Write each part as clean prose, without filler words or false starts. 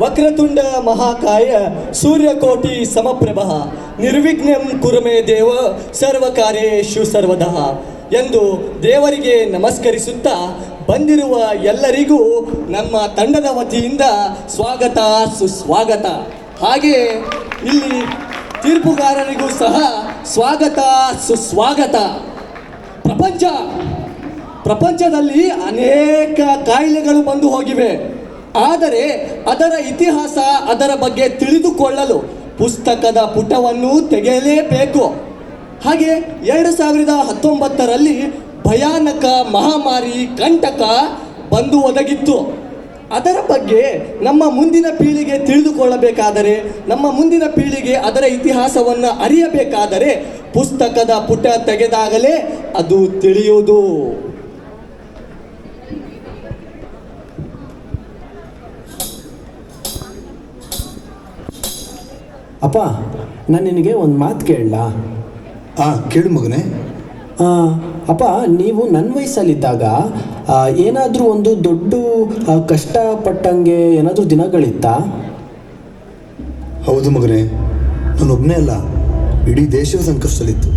ವಕ್ರತುಂಡ ಮಹಾಕಾಯ ಸೂರ್ಯಕೋಟಿ ಸಮಪ್ರಭಃ ನಿರ್ವಿಘ್ನಂ ಕುರುಮೇ ದೇವ ಸರ್ವಕಾರ್ಯೇಷು ಸರ್ವದಃ ಎಂದು ದೇವರಿಗೆ ನಮಸ್ಕರಿಸುತ್ತಾ ಬಂದಿರುವ ಎಲ್ಲರಿಗೂ ನಮ್ಮ ತಂಡದ ವತಿಯಿಂದ ಸ್ವಾಗತ ಸುಸ್ವಾಗತ. ಹಾಗೆಯೇ ಇಲ್ಲಿ ತೀರ್ಪುಗಾರರಿಗೂ ಸಹ ಸ್ವಾಗತ ಸುಸ್ವಾಗತ. ಪ್ರಪಂಚದಲ್ಲಿ ಅನೇಕ ಕಾಯಿಲೆಗಳು ಬಂದು ಹೋಗಿವೆ. ಆದರೆ ಅದರ ಇತಿಹಾಸ, ಅದರ ಬಗ್ಗೆ ತಿಳಿದುಕೊಳ್ಳಲು ಪುಸ್ತಕದ ಪುಟವನ್ನು ತೆಗೆಯಲೇಬೇಕು. ಹಾಗೆ 2019ರಲ್ಲಿ ಭಯಾನಕ ಮಹಾಮಾರಿ ಕಂಟಕ ಬಂದು ಒದಗಿತ್ತು. ಅದರ ಬಗ್ಗೆ ನಮ್ಮ ಮುಂದಿನ ಪೀಳಿಗೆ ತಿಳಿದುಕೊಳ್ಳಬೇಕಾದರೆ, ನಮ್ಮ ಮುಂದಿನ ಪೀಳಿಗೆ ಅದರ ಇತಿಹಾಸವನ್ನು ಅರಿಯಬೇಕಾದರೆ ಪುಸ್ತಕದ ಪುಟ ತೆಗೆದಾಗಲೇ ಅದು ತಿಳಿಯುವುದು. ಅಪ್ಪ, ನಾನು ನಿನಗೆ ಒಂದು ಮಾತು ಕೇಳಲಾ? ಕೇಳು ಮಗನೇ. ಅಪ್ಪ, ನೀವು ನನ್ನ ವಯಸ್ಸಲ್ಲಿದ್ದಾಗ ಏನಾದರೂ ಒಂದು ದೊಡ್ಡ ಕಷ್ಟಪಟ್ಟಂಗೆ ಏನಾದರೂ ದಿನಗಳಿತ್ತಾ? ಹೌದು ಮಗನೇ, ನಾನೊಬ್ಬನೇ ಅಲ್ಲ, ಇಡೀ ದೇಶದ ಸಂಕಷ್ಟದಲ್ಲಿತ್ತು.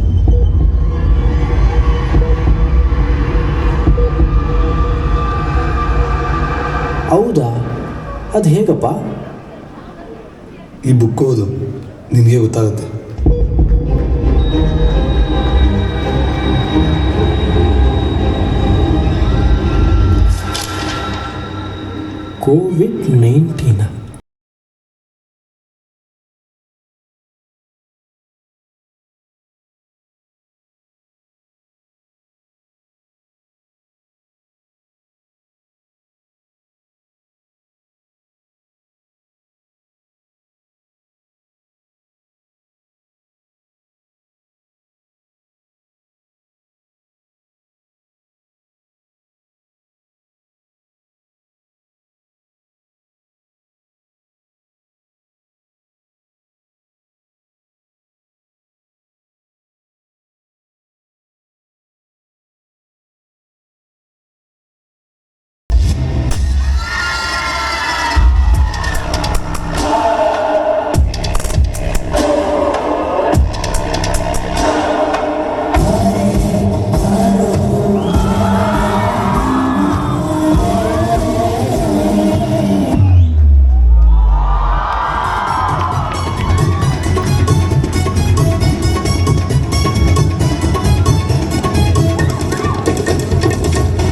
ಹೌದಾ? ಅದು ಹೇಗಪ್ಪ? ಈ ಬುಕ್ ಓದು, ನಿನಗೆ ಗೊತ್ತಾಗುತ್ತೆ. COVID-19.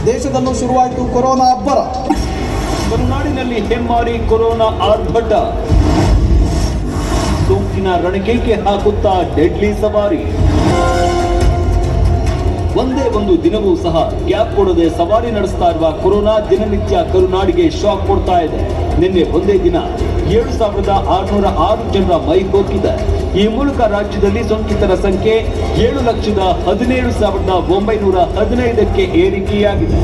ದೇಶದಲ್ಲೂ ಶುರುವಾಯಿತು ಕೊರೋನಾ ಅಬ್ಬರ. ಕರುನಾಡಿನಲ್ಲಿ ಹೆಮ್ಮಾರಿ ಕೊರೋನಾ ಆರ್ಭಟ, ಸೋಂಕಿನ ರಣಕೇಕೆ ಹಾಕುತ್ತಾ ಡೆಡ್ಲಿ ಸವಾರಿ. ಒಂದೇ ಒಂದು ದಿನವೂ ಸಹ ಗ್ಯಾಪ್ ಕೊಡದೆ ಸವಾರಿ ನಡೆಸ್ತಾ ಇರುವ ಕೊರೋನಾ ದಿನನಿತ್ಯ ಕರುನಾಡಿಗೆ ಶಾಕ್ ಕೊಡ್ತಾ ಇದೆ. ನಿನ್ನೆ ಒಂದೇ ದಿನ 7,606 ಜನರ ಮೈ ಹೋಗಿದೆ. ಈ ಮೂಲಕ ರಾಜ್ಯದಲ್ಲಿ ಸೋಂಕಿತರ ಸಂಖ್ಯೆ 7,17,915ಕ್ಕೆ ಏರಿಕೆಯಾಗಿದೆ.